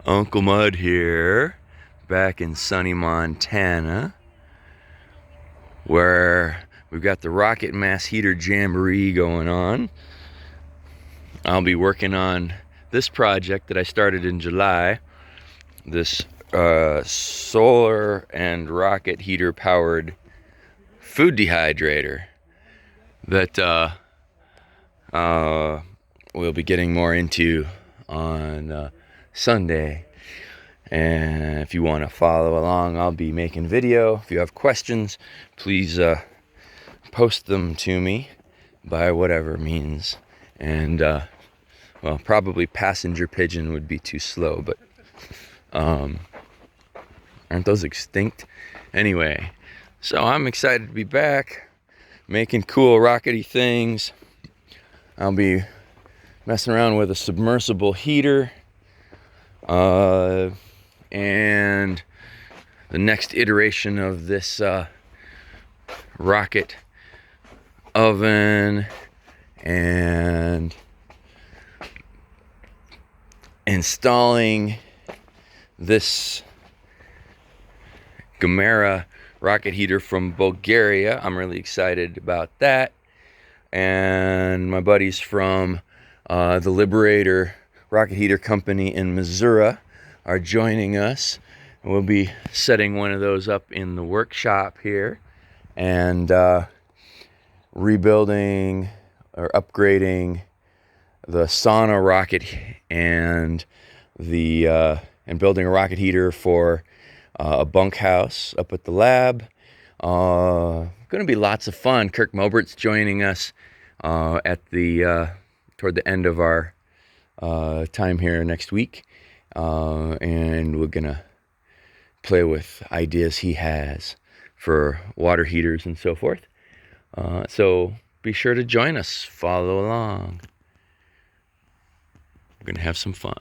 Uncle Mud here, back in sunny Montana, where we've got the rocket mass heater Jamboree going on. I'll be working on this project that I started in July, this solar and rocket heater powered food dehydrator that we'll be getting more into on Sunday. And if you want to follow along, I'll be making video. If you have questions, please post them to me by whatever means. And well, probably passenger pigeon would be too slow, but aren't those extinct? Anyway, so I'm excited to be back making cool rockety things. I'll be messing around with a submersible heater, and the next iteration of this rocket oven, and installing this Gamera rocket heater from Bulgaria. I'm really excited about that. And my buddies from the Liberator rocket heater company in Missouri are joining us. We'll be setting one of those up in the workshop here and rebuilding or upgrading the sauna rocket and building a rocket heater for a bunkhouse up at the lab. Going to be lots of fun. Kirk Mobert's joining us at the toward the end of our time here next week, and we're gonna play with ideas he has for water heaters and so forth. So be sure to join us. Follow along. We're gonna have some fun.